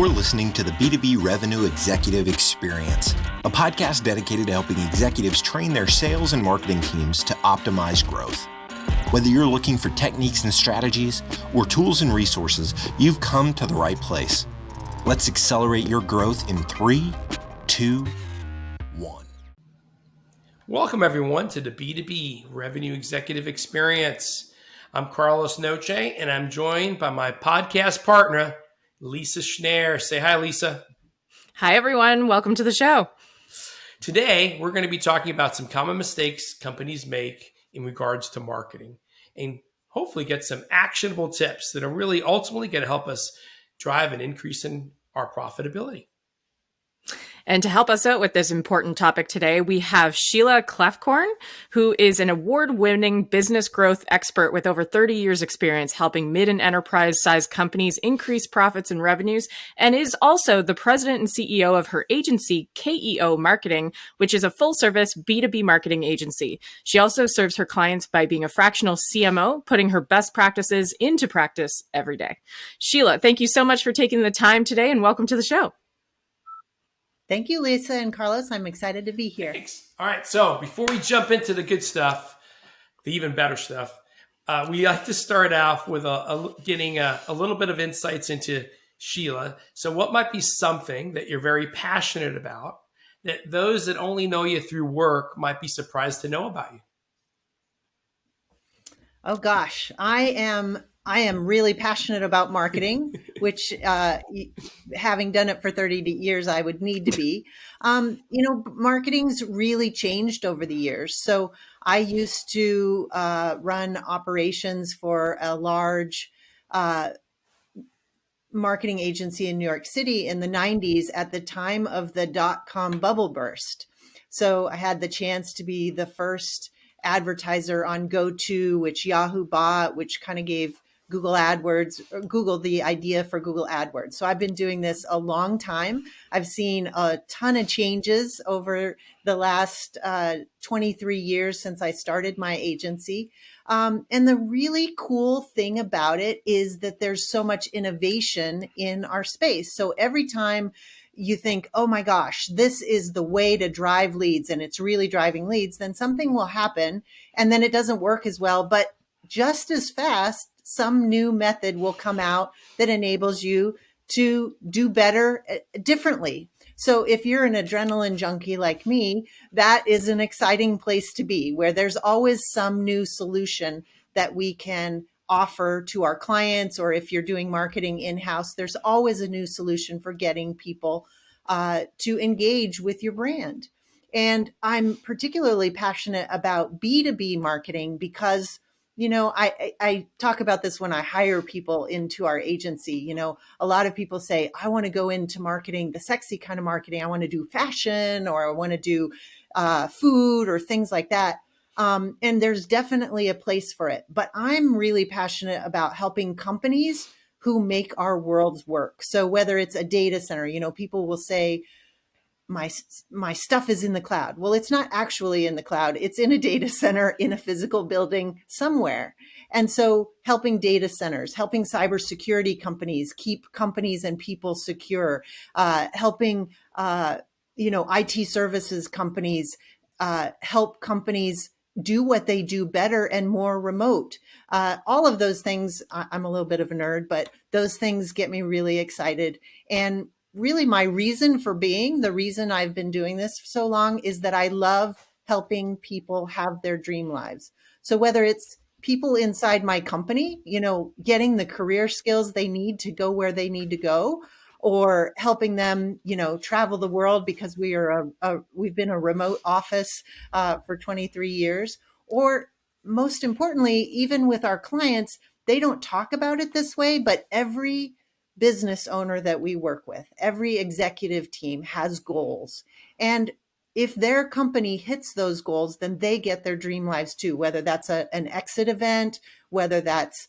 You're listening to the B2B Revenue Executive Experience, a podcast dedicated to helping executives train their sales and marketing teams to optimize growth. Whether you're looking for techniques and strategies or tools and resources, you've come to the right place. Let's accelerate your growth in 3, 2, 1. Welcome, everyone, to the B2B Revenue Executive Experience. I'm Carlos Noche, and I'm joined by my podcast partner, Lisa Schneer. Say hi, Lisa. Hi, everyone. Welcome to the show. Today, we're going to be talking about some common mistakes companies make in regards to marketing and hopefully get some actionable tips that are really ultimately going to help us drive an increase in our profitability. And to help us out with this important topic today, we have Sheila Kloefkorn, who is an award-winning business growth expert with over 30 years experience helping mid and enterprise-sized companies increase profits and revenues, and is also the president and CEO of her agency, KEO Marketing, which is a full-service B2B marketing agency. She also serves her clients by being a fractional CMO, putting her best practices into practice every day. Sheila, thank you so much for taking the time today, and welcome to the show. Thank you, Lisa and Carlos. I'm excited to be here. Thanks. All right. So before we jump into the good stuff, the even better stuff, we like to start off with getting a little bit of insights into Sheila. So what might be something that you're very passionate about that those that only know you through work might be surprised to know about you? Oh gosh, I am really passionate about marketing, which having done it for 30 years, I would need to be. Marketing's really changed over the years. So I used to run operations for a large marketing agency in New York City in the 90s at the time of the dot-com bubble burst. So I had the chance to be the first advertiser on GoTo, which Yahoo bought, which kind of gave Google the idea for Google AdWords. So I've been doing this a long time. I've seen a ton of changes over the last 23 years since I started my agency. And the really cool thing about it is that there's so much innovation in our space. So every time you think, oh my gosh, this is the way to drive leads and it's really driving leads, then something will happen and then it doesn't work as well. But just as fast, some new method will come out that enables you to do better differently. So if you're an adrenaline junkie like me, that is an exciting place to be, where there's always some new solution that we can offer to our clients, or if you're doing marketing in-house, there's always a new solution for getting people to engage with your brand. And I'm particularly passionate about B2B marketing because I talk about this when I hire people into our agency. A lot of people say, I want to go into marketing, the sexy kind of marketing. I want to do fashion, or I want to do food or things like that. And there's definitely a place for it. But I'm really passionate about helping companies who make our worlds work. So whether it's a data center, people will say, my stuff is in the cloud. Well, it's not actually in the cloud. It's in a data center in a physical building somewhere. And so helping data centers, helping cybersecurity companies keep companies and people secure, helping, IT services companies, help companies do what they do better and more remote. All of those things, I'm a little bit of a nerd, but those things get me really excited. And really my reason for being, the reason I've been doing this for so long, is that I love helping people have their dream lives. So whether it's people inside my company, getting the career skills they need to go where they need to go, or helping them, travel the world because we've been a remote office for 23 years, or most importantly, even with our clients, they don't talk about it this way, but every business owner that we work with, every executive team has goals. And if their company hits those goals, then they get their dream lives too, whether that's an exit event, whether that's,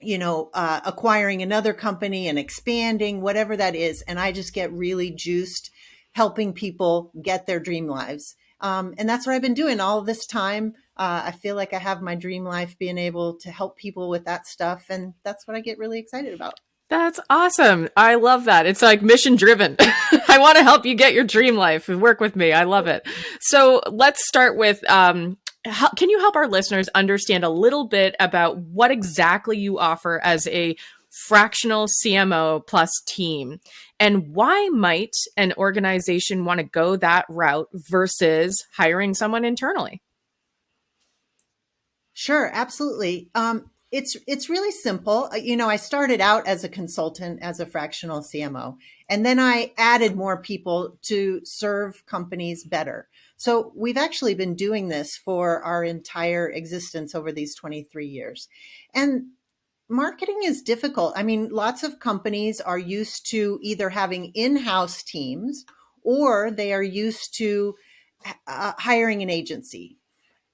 acquiring another company and expanding, whatever that is. And I just get really juiced helping people get their dream lives. And that's what I've been doing all this time. I feel like I have my dream life, being able to help people with that stuff. And that's what I get really excited about. That's awesome. I love that. It's like mission driven. I want to help you get your dream life. Work with me. I love it. So let's start with can you help our listeners understand a little bit about what exactly you offer as a fractional CMO plus team, and why might an organization want to go that route versus hiring someone internally? Sure, absolutely. It's really simple. I started out as a consultant, as a fractional CMO, and then I added more people to serve companies better. So we've actually been doing this for our entire existence over these 23 years. And marketing is difficult. I mean, lots of companies are used to either having in-house teams or they are used to hiring an agency.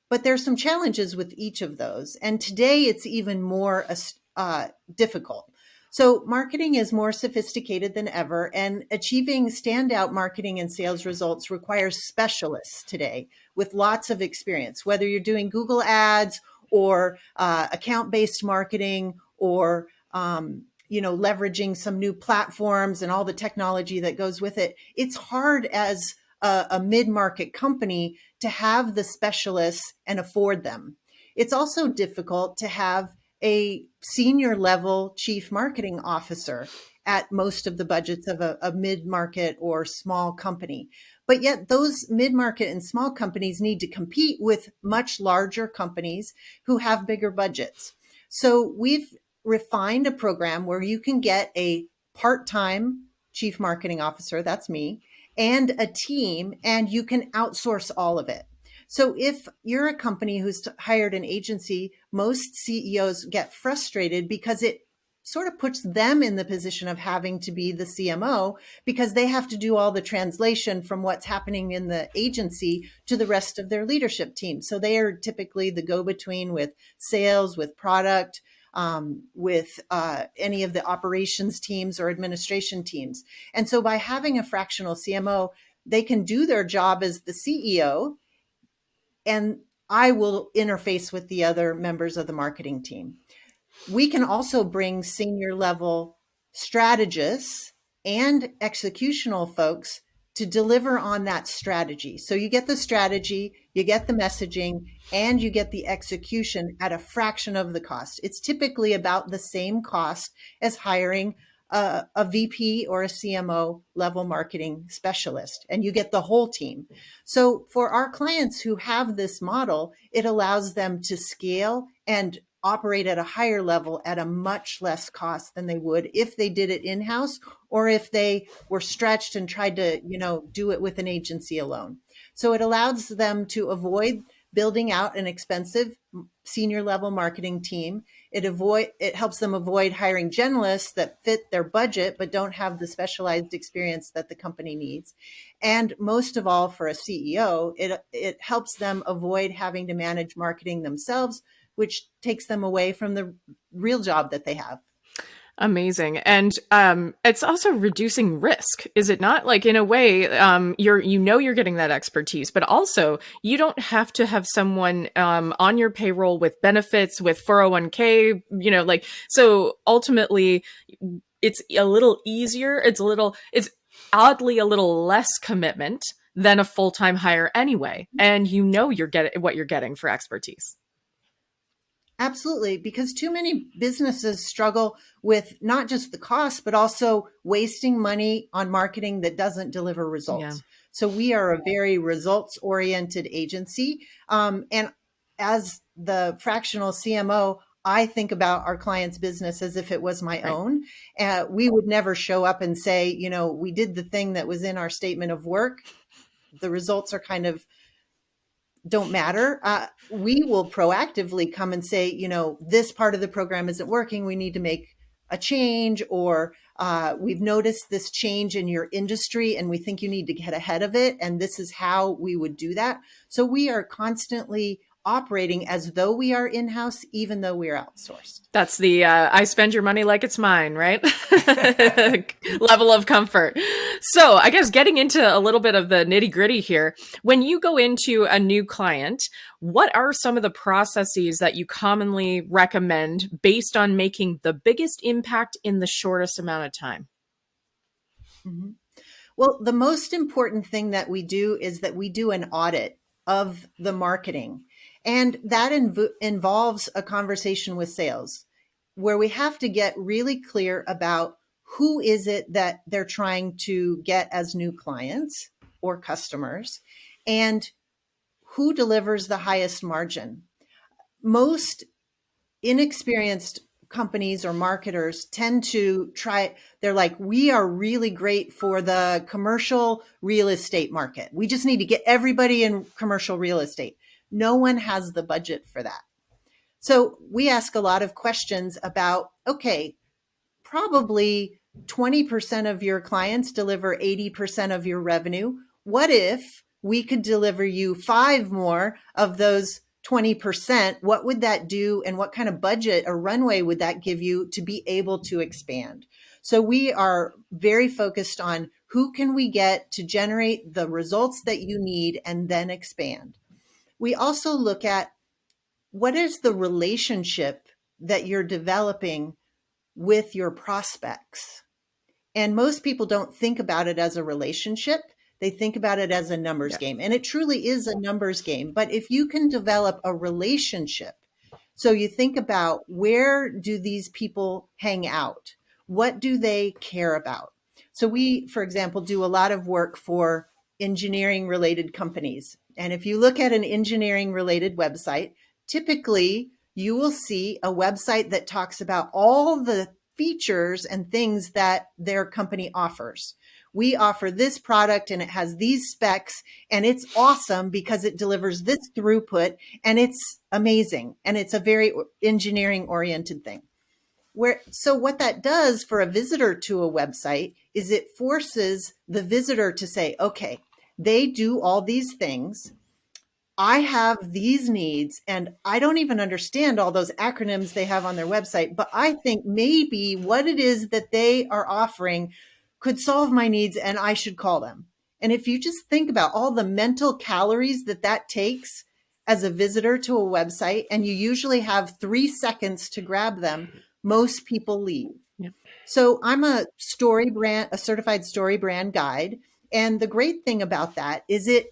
But there's some challenges with each of those. And today it's even more difficult. So marketing is more sophisticated than ever, and achieving standout marketing and sales results requires specialists today with lots of experience, whether you're doing Google ads or account-based marketing or leveraging some new platforms and all the technology that goes with it. It's hard as a mid-market company to have the specialists and afford them. It's also difficult to have a senior level chief marketing officer at most of the budgets of a mid-market or small company. But yet those mid-market and small companies need to compete with much larger companies who have bigger budgets. So we've refined a program where you can get a part-time chief marketing officer, that's me, and a team, and you can outsource all of it. So if you're a company who's hired an agency, most CEOs get frustrated because it sort of puts them in the position of having to be the CMO because they have to do all the translation from what's happening in the agency to the rest of their leadership team. So they are typically the go-between with sales, with product, with any of the operations teams or administration teams. And so by having a fractional CMO, they can do their job as the CEO, and I will interface with the other members of the marketing team. We can also bring senior level strategists and executional folks to deliver on that strategy. So you get the strategy, you get the messaging, and you get the execution at a fraction of the cost. It's typically about the same cost as hiring a VP or a CMO level marketing specialist, and you get the whole team. So for our clients who have this model, it allows them to scale and operate at a higher level at a much less cost than they would if they did it in-house or if they were stretched and tried to, do it with an agency alone. So it allows them to avoid building out an expensive senior level marketing team. It helps them avoid hiring generalists that fit their budget but don't have the specialized experience that the company needs. And most of all, for a CEO, it helps them avoid having to manage marketing themselves, which takes them away from the real job that they have. Amazing. And it's also reducing risk, is it not? Like, in a way, you're getting that expertise, but also you don't have to have someone on your payroll with benefits, with 401k, so ultimately it's a little easier. It's oddly a little less commitment than a full-time hire anyway. And you're getting what you're getting for expertise. Absolutely, because too many businesses struggle with not just the cost, but also wasting money on marketing that doesn't deliver results. Yeah. So we are a very results-oriented agency. And as the fractional CMO, I think about our client's business as if it was my own. We would never show up and say, we did the thing that was in our statement of work. The results are kind of don't matter. We will proactively come and say, this part of the program isn't working. We need to make a change, or we've noticed this change in your industry and we think you need to get ahead of it. And this is how we would do that. So we are constantly operating as though we are in-house, even though we are outsourced. That's the I spend your money like it's mine, right? Level of comfort. So I guess getting into a little bit of the nitty gritty here, when you go into a new client, what are some of the processes that you commonly recommend based on making the biggest impact in the shortest amount of time? Mm-hmm. Well, the most important thing that we do is that we do an audit of the marketing. And that involves a conversation with sales where we have to get really clear about who is it that they're trying to get as new clients or customers and who delivers the highest margin. Most inexperienced companies or marketers tend to they're like, we are really great for the commercial real estate market. We just need to get everybody in commercial real estate. No one has the budget for that. So we ask a lot of questions about, okay, probably 20% of your clients deliver 80% of your revenue. What if we could deliver you 5 more of those 20%? What would that do? And what kind of budget or runway would that give you to be able to expand? So we are very focused on who can we get to generate the results that you need and then expand. We also look at what is the relationship that you're developing with your prospects. And most people don't think about it as a relationship. They think about it as a numbers game. And it truly is a numbers game. But if you can develop a relationship, so you think about, where do these people hang out? What do they care about? So we, for example, do a lot of work for engineering related companies. And if you look at an engineering related website, typically you will see a website that talks about all the features and things that their company offers. We offer this product and it has these specs and it's awesome because it delivers this throughput and it's amazing. And it's a very engineering oriented thing. So what that does for a visitor to a website is it forces the visitor to say, okay, they do all these things. I have these needs and I don't even understand all those acronyms they have on their website, but I think maybe what it is that they are offering could solve my needs and I should call them. And if you just think about all the mental calories that takes as a visitor to a website, and you usually have 3 seconds to grab them, most people leave. Yeah. So I'm a certified story brand guide. And the great thing about that is it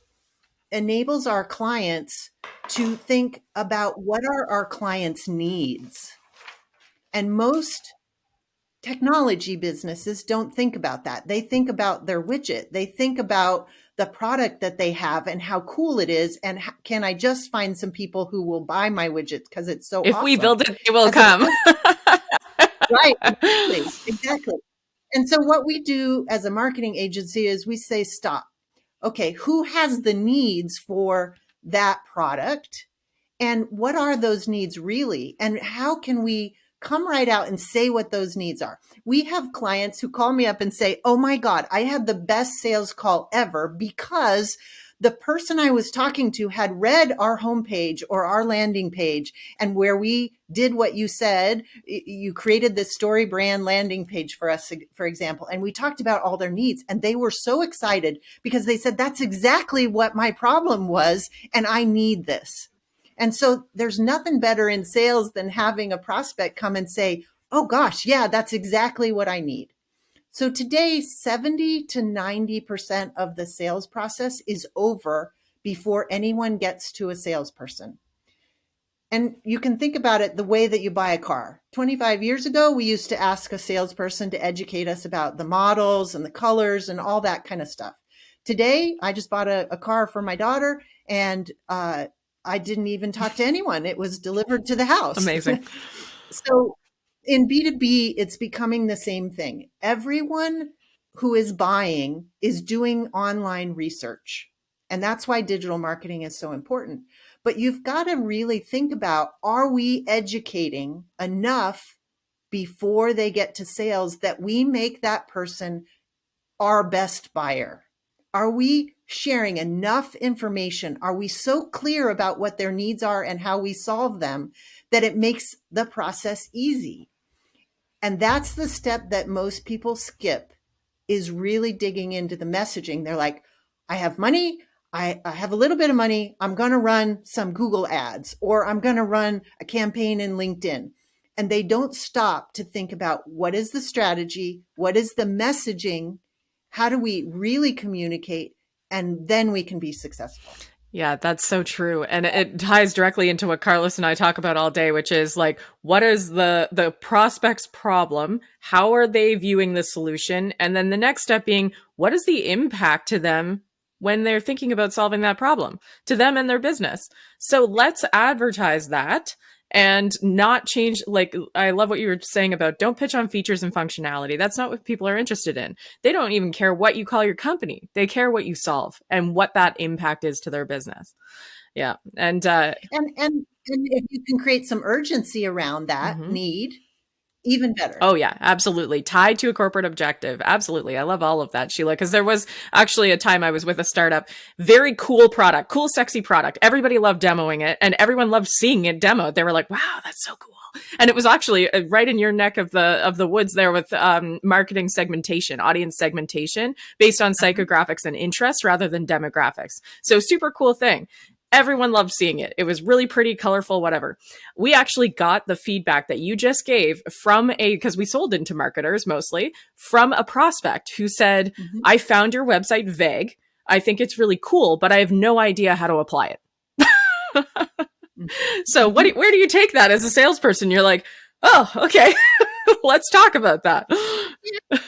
enables our clients to think about what are our clients' needs. And most technology businesses don't think about that. They think about their widget. They think about the product that they have and how cool it is. And can I just find some people who will buy my widget because it's so awesome? If we build it, they will come. Right. Exactly. And so what we do as a marketing agency is we say, stop. Okay, who has the needs for that product? And what are those needs really? And how can we come right out and say what those needs are? We have clients who call me up and say, oh my God, I had the best sales call ever because the person I was talking to had read our homepage or our landing page, and where we did what you said, you created this story brand landing page for us, for example, and we talked about all their needs. And they were so excited because they said, that's exactly what my problem was, and I need this. And so there's nothing better in sales than having a prospect come and say, oh gosh, yeah, that's exactly what I need. So today, 70 to 90% of the sales process is over before anyone gets to a salesperson. And you can think about it the way that you buy a car. 25 years ago, we used to ask a salesperson to educate us about the models and the colors and all that kind of stuff. Today, I just bought a car for my daughter, and I didn't even talk to anyone. It was delivered to the house. Amazing. So in B2B, it's becoming the same thing. Everyone who is buying is doing online research. And that's why digital marketing is so important. But you've got to really think about, are we educating enough before they get to sales that we make that person our best buyer? Are we sharing enough information? Are we so clear about what their needs are and how we solve them that it makes the process easy? And that's the step that most people skip, is really digging into the messaging. They're like, I have money. I have a little bit of money. I'm going to run some Google ads, or I'm going to run a campaign in LinkedIn. And they don't stop to think about, what is the strategy? What is the messaging? How do we really communicate? And then we can be successful. Yeah, that's so true. And it ties directly into what Carlos and I talk about all day, which is like, what is the prospect's problem? How are they viewing the solution? And then the next step being, what is the impact to them when they're thinking about solving that problem, to them and their business? So let's advertise that and not change. Like, I love what you were saying about, don't pitch on features and functionality. That's not what people are interested in. They don't even care what you call your company. They care what you solve and what that impact is to their business. Yeah. And if you can create some urgency around that need, even better. Oh, yeah, absolutely. Tied to a corporate objective. Absolutely. I love all of that, Sheila, because there was actually a time I was with a startup, very cool product, cool, sexy product. Everybody loved demoing it and everyone loved seeing it demoed. They were like, wow, that's so cool. And it was actually right in your neck of the woods there with marketing segmentation, audience segmentation based on psychographics and interests rather than demographics. So super cool thing. Everyone loved seeing it. It was really pretty, colorful, whatever. We actually got the feedback that you just gave from because we sold into marketers mostly, from a prospect who said, I found your website vague. I think it's really cool, but I have no idea how to apply it. So where do you take that as a salesperson? You're like, oh, okay, let's talk about that. And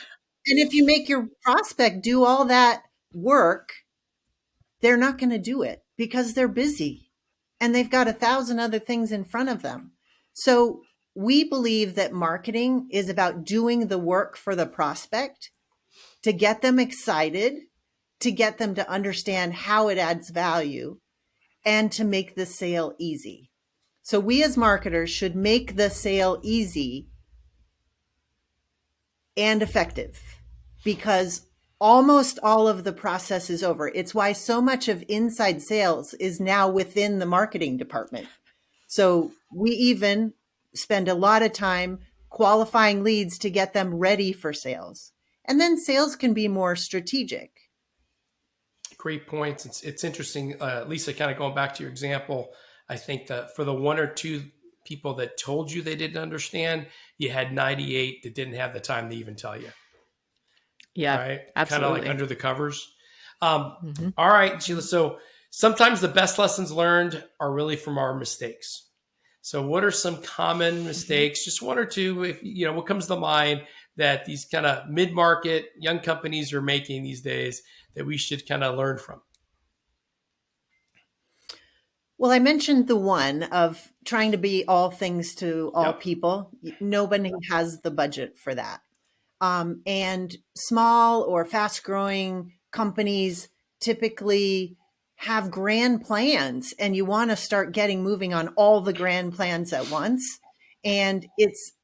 if you make your prospect do all that work, they're not going to do it because they're busy and they've got 1,000 other things in front of them. So we believe that marketing is about doing the work for the prospect to get them excited, to get them to understand how it adds value, and to make the sale easy. So we as marketers should make the sale easy and effective, because almost all of the process is over. It's why so much of inside sales is now within the marketing department. So we even spend a lot of time qualifying leads to get them ready for sales. And then sales can be more strategic. Great points. It's interesting, Lisa, kind of going back to your example. I think that for the one or two people that told you they didn't understand, you had 98 that didn't have the time to even tell you. Yeah, right? absolutely. Kind of like under the covers. All right, Sheila. So sometimes the best lessons learned are really from our mistakes. So what are some common mistakes? Just one or two, if what comes to mind that these kind of mid-market young companies are making these days that we should kind of learn from? Well, I mentioned the one of trying to be all things to all people. Nobody has the budget for that. And small or fast growing companies typically have grand plans, and you want to start getting moving on all the grand plans at once. And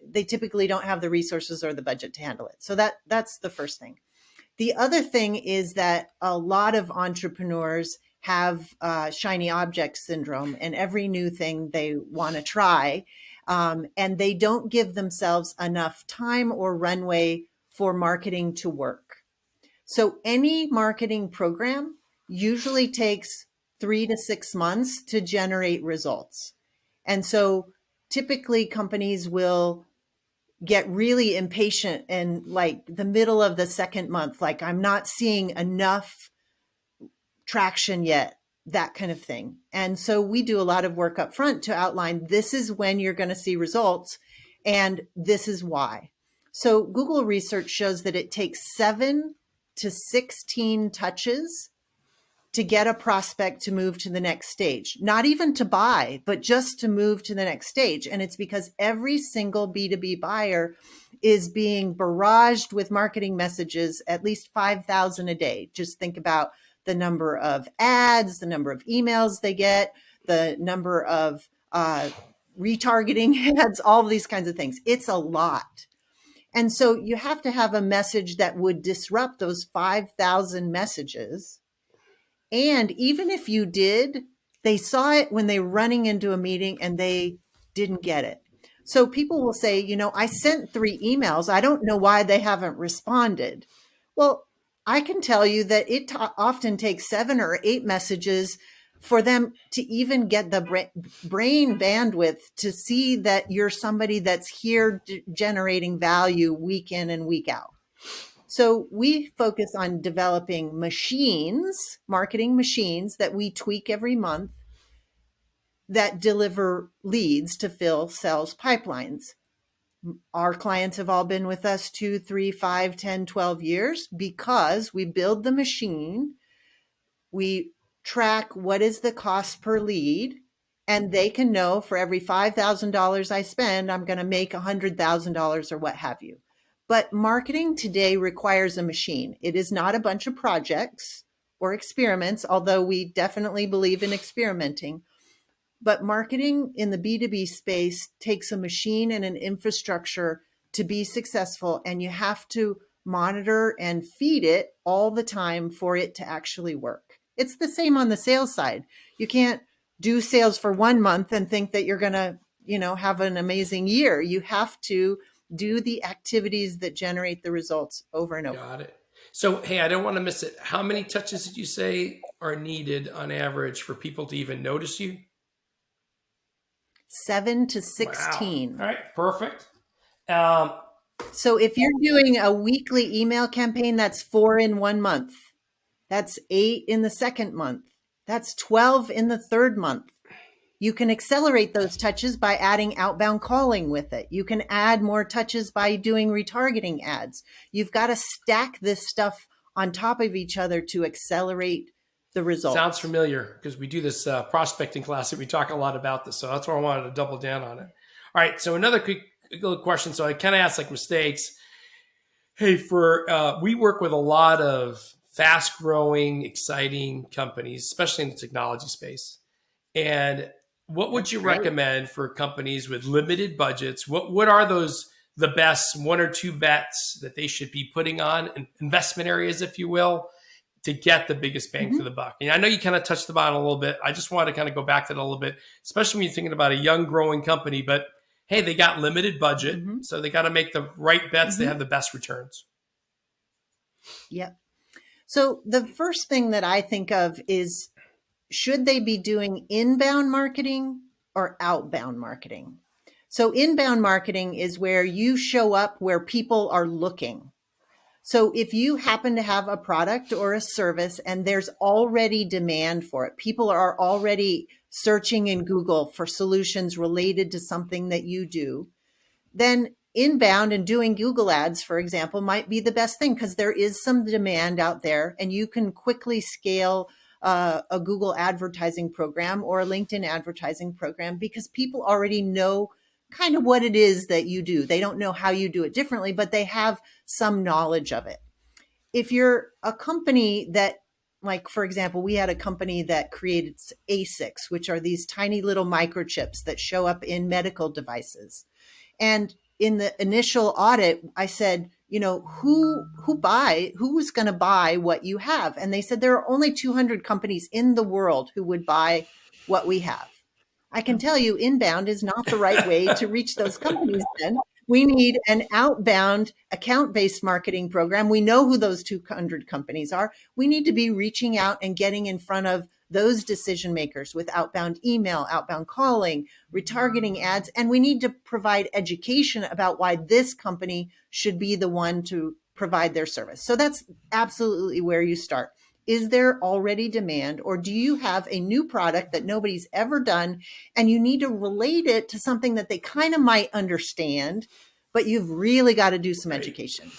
they typically don't have the resources or the budget to handle it. So that's the first thing. The other thing is that a lot of entrepreneurs have shiny object syndrome, and every new thing they want to try. And they don't give themselves enough time or runway for marketing to work. So any marketing program usually takes 3 to 6 months to generate results. And so typically companies will get really impatient in like the middle of the second month, like I'm not seeing enough traction yet, that kind of thing. And so we do a lot of work up front to outline, this is when you're going to see results and this is why. So Google research shows that it takes 7 to 16 touches to get a prospect to move to the next stage, not even to buy, but just to move to the next stage. And it's because every single B2B buyer is being barraged with marketing messages, at least 5,000 a day. Just think about the number of ads, the number of emails they get, the number of retargeting ads, all of these kinds of things. It's a lot. And so you have to have a message that would disrupt those 5,000 messages And even if you did, they saw it when they were running into a meeting and they didn't get it. So people will say, I sent 3 emails. I don't know why they haven't responded. Well, I can tell you that it often takes 7 or 8 messages for them to even get the brain bandwidth to see that you're somebody that's here generating value week in and week out. So we focus on developing machines, marketing machines that we tweak every month that deliver leads to fill sales pipelines. Our clients have all been with us 2, 3, 5, 10, 12 years because we build the machine. We track what is the cost per lead, and they can know for every $5,000 I spend, I'm going to make $100,000 or what have you. But marketing today requires a machine. It is not a bunch of projects or experiments, although we definitely believe in experimenting. But marketing in the B2B space takes a machine and an infrastructure to be successful, and you have to monitor and feed it all the time for it to actually work. It's the same on the sales side. You can't do sales for 1 month and think that you're going to, have an amazing year. You have to do the activities that generate the results over and over. Got it. So, hey, I don't want to miss it. How many touches did you say are needed on average for people to even notice you? 7 to 16. Wow. All right, perfect. So if you're doing a weekly email campaign, that's 4 in 1 month. That's 8 in the second month. That's 12 in the third month. You can accelerate those touches by adding outbound calling with it. You can add more touches by doing retargeting ads. You've got to stack this stuff on top of each other to accelerate the results. Sounds familiar because we do this prospecting class and we talk a lot about this. So that's why I wanted to double down on it. All right. So another quick little question. So I kind of asked like mistakes. Hey, we work with a lot of fast growing, exciting companies, especially in the technology space. And what would you recommend for companies with limited budgets? What are the best 1 or 2 bets that they should be putting on, investment areas, if you will, to get the biggest bang for the buck? And I know you kind of touched on it a little bit. I just want to kind of go back to that a little bit, especially when you're thinking about a young growing company, but hey, they got limited budget. So they got to make the right bets. They have the best returns. Yep. So the first thing that I think of is, should they be doing inbound marketing or outbound marketing? So inbound marketing is where you show up where people are looking. So if you happen to have a product or a service and there's already demand for it, people are already searching in Google for solutions related to something that you do, then inbound and doing Google ads, for example, might be the best thing because there is some demand out there and you can quickly scale a Google advertising program or a LinkedIn advertising program because people already know kind of what it is that you do. They don't know how you do it differently, but they have some knowledge of it. If you're a company that, like, for example, we had a company that created ASICs, which are these tiny little microchips that show up in medical devices. And in the initial audit, I said, who's going to buy what you have? And they said there are only 200 companies in the world who would buy what we have. I can tell you inbound is not the right way to reach those companies then. We need an outbound account-based marketing program. We know who those 200 companies are. We need to be reaching out and getting in front of those decision makers with outbound email, outbound calling, retargeting ads, and we need to provide education about why this company should be the one to provide their service. So that's absolutely where you start. Is there already demand, or do you have a new product that nobody's ever done and you need to relate it to something that they kind of might understand, but you've really got to do some education?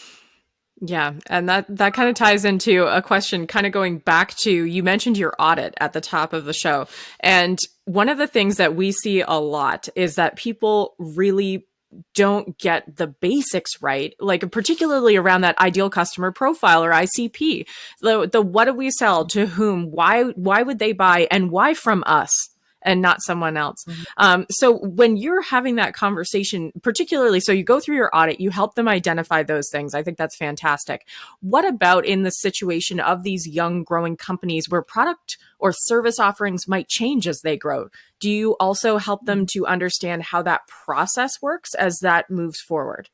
Yeah. And that kind of ties into a question kind of going back to, you mentioned your audit at the top of the show. And one of the things that we see a lot is that people really don't get the basics right, like particularly around that ideal customer profile or ICP. The what do we sell to whom, why would they buy, and why from us? and not someone else. Mhm. So when you're having that conversation, particularly, so you go through your audit, you help them identify those things. I think that's fantastic. What about in the situation of these young growing companies where product or service offerings might change as they grow? Do you also help them to understand how that process works as that moves forward?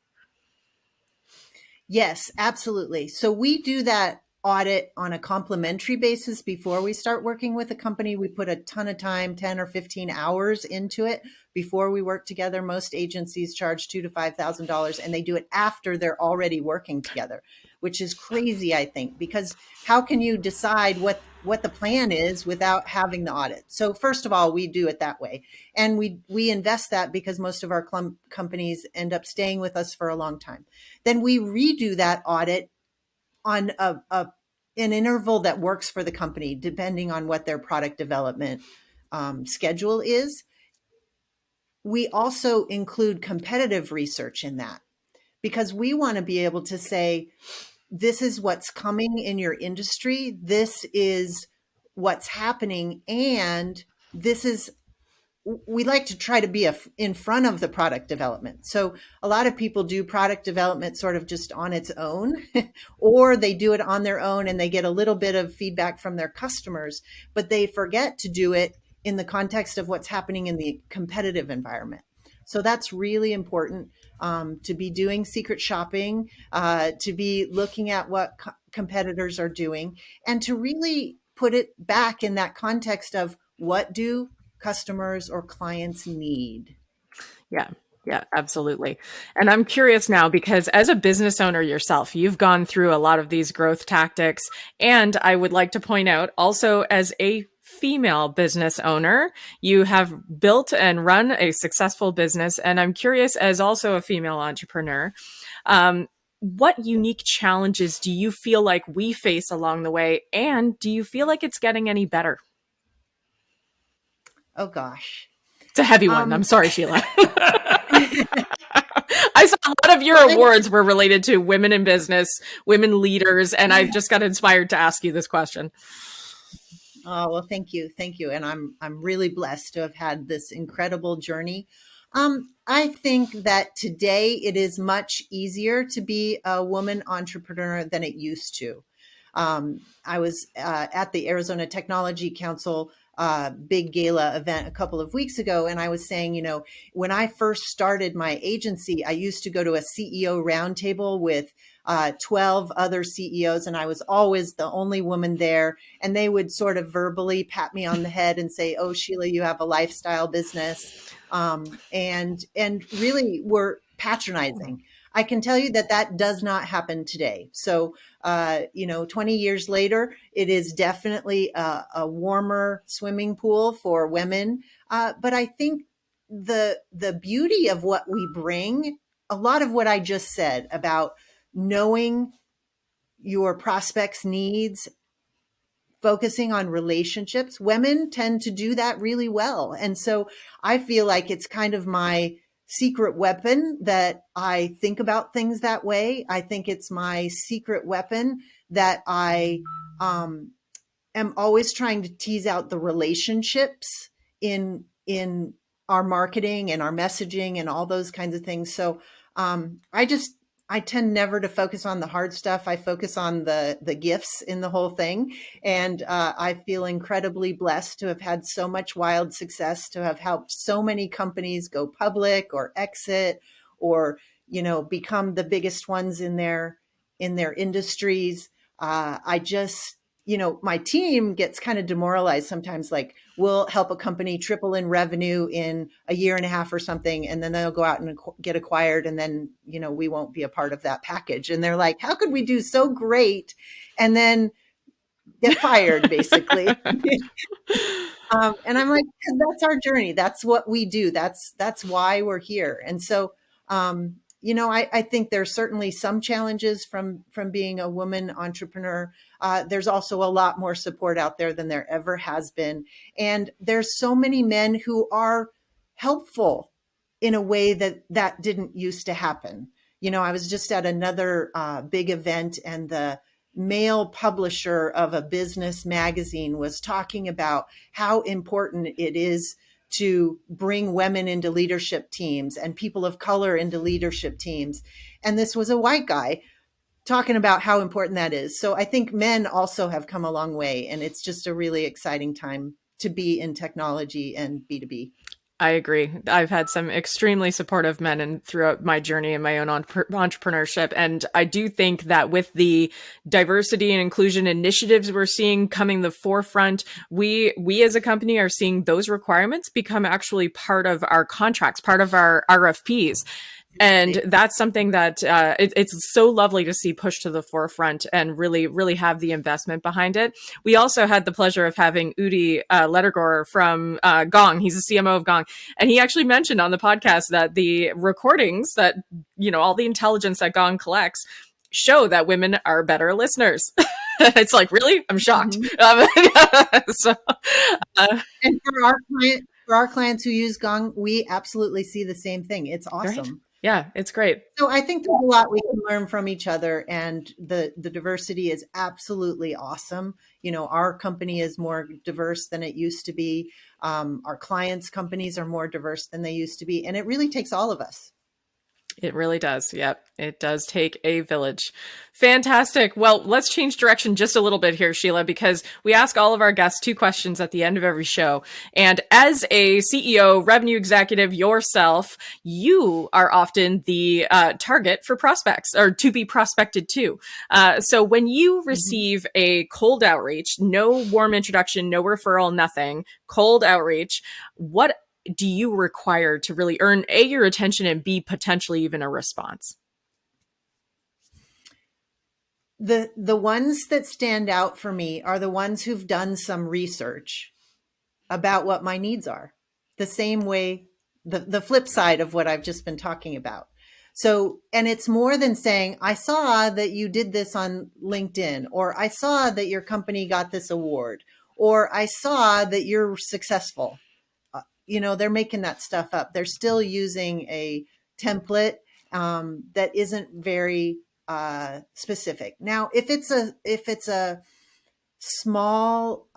Yes, absolutely. So we do that audit on a complimentary basis before we start working with a company. We put a ton of time, 10 or 15 hours into it before we work together. Most agencies charge $2,000 to $5,000 and they do it after they're already working together, which is crazy, I think, because how can you decide what the plan is without having the audit? So first of all, we do it that way. And we invest that because most of our companies end up staying with us for a long time. Then we redo that audit on an interval that works for the company, depending on what their product development schedule is. We also include competitive research in that because we want to be able to say, this is what's coming in your industry, this is what's happening, and this is we like to try to be in front of the product development. So a lot of people do product development sort of just on its own, or they do it on their own and they get a little bit of feedback from their customers, but they forget to do it in the context of what's happening in the competitive environment. So that's really important, to be doing secret shopping, to be looking at what competitors are doing, and to really put it back in that context of what do customers or clients need. Yeah. Yeah, absolutely. And I'm curious now because as a business owner yourself, you've gone through a lot of these growth tactics. And I would like to point out also as a female business owner, you have built and run a successful business. And I'm curious, as also a female entrepreneur, what unique challenges do you feel like we face along the way? And do you feel like it's getting any better? Oh gosh. It's a heavy one. I'm Um, sorry, Sheila. I saw a lot of your awards were related to women in business, women leaders, and I just got inspired to ask you this question. Oh, well, thank you. Thank you. And I'm really blessed to have had this incredible journey. I think that today it is much easier to be a woman entrepreneur than it used to. I was at the Arizona Technology Council big gala event a couple of weeks ago, and I was saying, when I first started my agency, I used to go to a CEO roundtable with 12 other CEOs, and I was always the only woman there. And they would sort of verbally pat me on the head and say, "Oh, Sheila, you have a lifestyle business," and really were patronizing. I can tell you that that does not happen today. So, 20 years later, it is definitely a warmer swimming pool for women. But I think the beauty of what we bring, a lot of what I just said about knowing your prospects' needs, focusing on relationships, women tend to do that really well. And so I feel like it's kind of my secret weapon that I think about things that way. I think it's my secret weapon that I am always trying to tease out the relationships in our marketing and our messaging and all those kinds of things. So I tend never to focus on the hard stuff. I focus on the gifts in the whole thing. And I feel incredibly blessed to have had so much wild success, to have helped so many companies go public or exit or, become the biggest ones in their industries. I just, my team gets kind of demoralized sometimes, like we'll help a company triple in revenue in a year and a half or something. And then they'll go out and get acquired. And then, we won't be a part of that package. And they're like, how could we do so great and then get fired, basically? And I'm like, because that's our journey. That's what we do. That's why we're here. And so, I think there's certainly some challenges from being a woman entrepreneur. There's also a lot more support out there than there ever has been. And there's so many men who are helpful in a way that didn't used to happen. I was just at another big event, and male publisher of a business magazine was talking about how important it is to bring women into leadership teams and people of color into leadership teams. And this was a white guy talking about how important that is. So I think men also have come a long way, and it's just a really exciting time to be in technology and B2B. I agree. I've had some extremely supportive men and throughout my journey in my own entrepreneurship. And I do think that with the diversity and inclusion initiatives we're seeing coming the forefront, we as a company are seeing those requirements become actually part of our contracts, part of our RFPs. And that's something that it's so lovely to see pushed to the forefront and really, really have the investment behind it. We also had the pleasure of having Udi Lettergore from Gong. He's the CMO of Gong. And he actually mentioned on the podcast that the recordings that, all the intelligence that Gong collects show that women are better listeners. It's like, really? I'm shocked. And for our clients who use Gong, we absolutely see the same thing. It's awesome. Right? Yeah, it's great. So I think there's a lot we can learn from each other, and the diversity is absolutely awesome. Our company is more diverse than it used to be. Our clients' companies are more diverse than they used to be. And it really takes all of us. It really does. Yep. It does take a village. Fantastic. Well, let's change direction just a little bit here, Sheila, because we ask all of our guests 2 questions at the end of every show. And as a CEO, revenue executive yourself, you are often the target for prospects or to be prospected to. So when you receive a cold outreach, no warm introduction, no referral, nothing, cold outreach, what do you require to really earn A, your attention, and B, potentially even a response? The ones that stand out for me are the ones who've done some research about what my needs are. The same way, the flip side of what I've just been talking about. So, and it's more than saying, I saw that you did this on LinkedIn, or I saw that your company got this award, or I saw that you're successful. They're making that stuff up. They're still using a template that isn't very specific. Now, if it's a small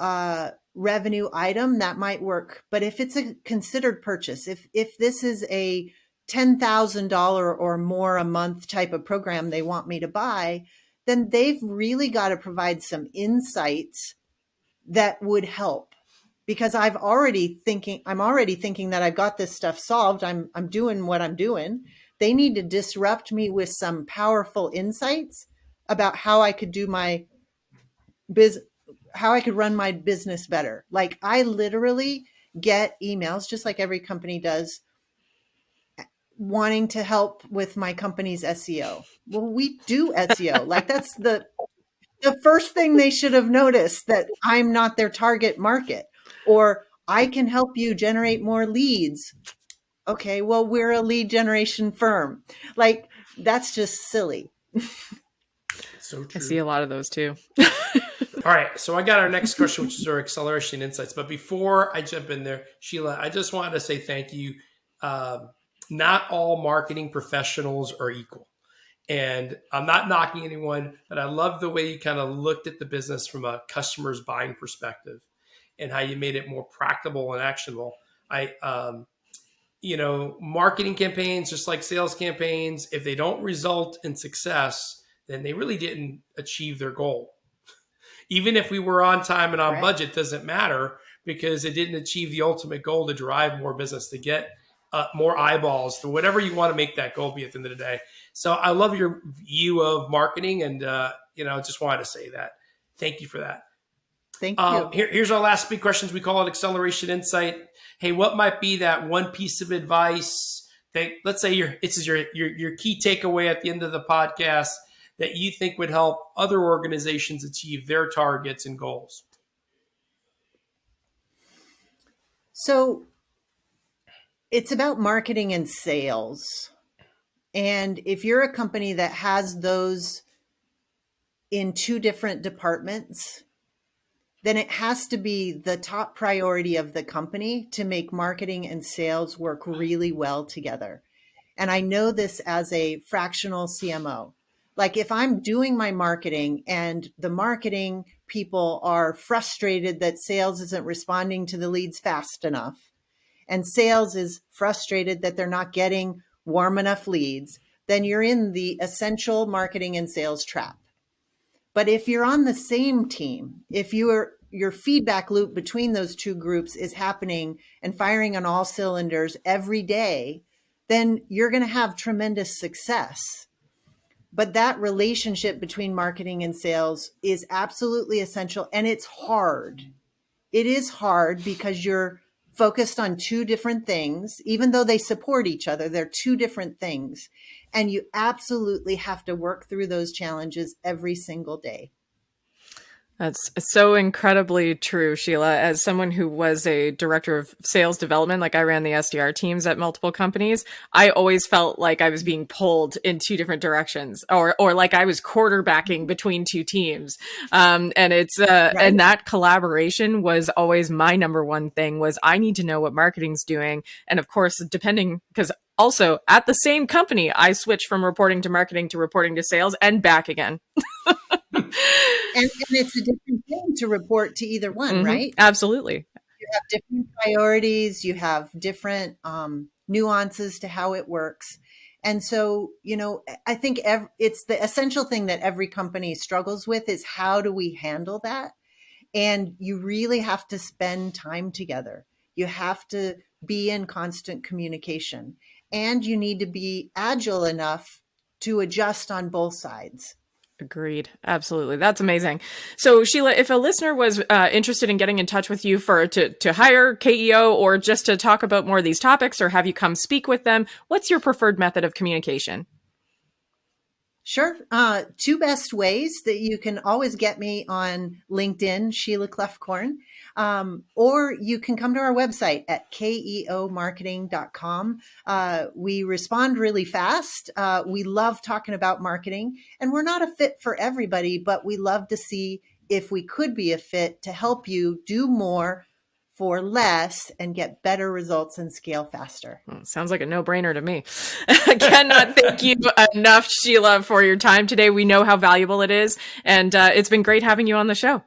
revenue item, that might work. But if it's a considered purchase, if this is a $10,000 or more a month type of program they want me to buy, then they've really got to provide some insights that would help. Because I'm already thinking that I've got this stuff solved. I'm doing what I'm doing. They need to disrupt me with some powerful insights about how I could do how I could run my business better. Like, I literally get emails, just like every company does, wanting to help with my company's SEO. Well, we do SEO. Like, that's the first thing they should have noticed, that I'm not their target market. Or I can help you generate more leads. Okay, well, we're a lead generation firm. Like, that's just silly. So true. I see a lot of those too. All right, so I got our next question, which is our acceleration insights. But before I jump in there, Sheila, I just wanted to say thank you. Not all marketing professionals are equal. And I'm not knocking anyone, but I love the way you kind of looked at the business from a customer's buying perspective, and how you made it more practical and actionable. Marketing campaigns, just like sales campaigns, if they don't result in success, then they really didn't achieve their goal. Even if we were on time and on budget, doesn't matter, because it didn't achieve the ultimate goal to drive more business, to get more eyeballs, to whatever you want to make that goal be at the end of the day. So I love your view of marketing, and just wanted to say that. Thank you for that. Thank you. Here's our last big questions. We call it acceleration insight. Hey, what might be that one piece of advice that, let's say your key takeaway at the end of the podcast, that you think would help other organizations achieve their targets and goals? So it's about marketing and sales. And if you're a company that has those in 2 different departments, then it has to be the top priority of the company to make marketing and sales work really well together. And I know this as a fractional CMO. Like if I'm doing my marketing and the marketing people are frustrated that sales isn't responding to the leads fast enough, and sales is frustrated that they're not getting warm enough leads, then you're in the essential marketing and sales trap. But if you're on the same team, if your feedback loop between those two groups is happening and firing on all cylinders every day, then you're going to have tremendous success. But that relationship between marketing and sales is absolutely essential. And it's hard. It is hard because you're focused on two different things. Even though they support each other, they're two different things. And you absolutely have to work through those challenges every single day. That's so incredibly true, Sheila. As someone who was a director of sales development, like I ran the SDR teams at multiple companies, I always felt like I was being pulled in two different directions, or like I was quarterbacking between two teams. And it's right. And that collaboration was always my number one thing. Was I need to know what marketing's doing, and of course, depending because. Also, at the same company, I switched from reporting to marketing to reporting to sales and back again. and it's a different thing to report to either one, right? Absolutely. You have different priorities. You have different nuances to how it works. And so, I think it's the essential thing that every company struggles with is how do we handle that? And you really have to spend time together. You have to be in constant communication. And you need to be agile enough to adjust on both sides. Agreed. Absolutely. That's amazing. So Sheila, if a listener was interested in getting in touch with you to hire KEO or just to talk about more of these topics or have you come speak with them, what's your preferred method of communication? Sure. Two best ways that you can always get me on LinkedIn, Sheila Kloefkorn, or you can come to our website at keomarketing.com. We respond really fast. We love talking about marketing, and we're not a fit for everybody, but we love to see if we could be a fit to help you do more for less and get better results and scale faster. Sounds like a no-brainer to me. I cannot thank you enough, Sheila, for your time today. We know how valuable it is, and it's been great having you on the show.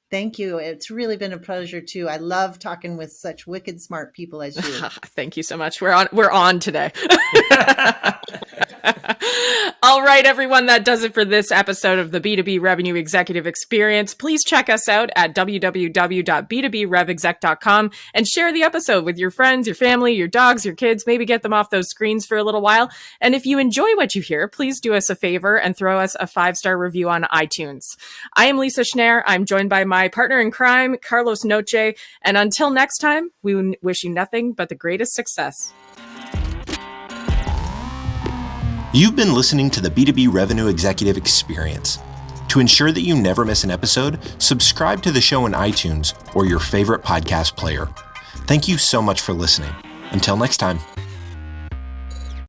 Thank you. It's really been a pleasure too. I love talking with such wicked smart people as you. Thank you so much. We're on today. All right, everyone, that does it for this episode of the B2B Revenue Executive Experience. Please check us out at www.b2brevexec.com and share the episode with your friends, your family, your dogs, your kids. Maybe get them off those screens for a little while. And if you enjoy what you hear, please do us a favor and throw us a 5-star review on iTunes. I am Lisa Schnarr. I'm joined by my partner in crime, Carlos Noche. And until next time, we wish you nothing but the greatest success. You've been listening to the B2B Revenue Executive Experience. To ensure that you never miss an episode, subscribe to the show in iTunes or your favorite podcast player. Thank you so much for listening. Until next time.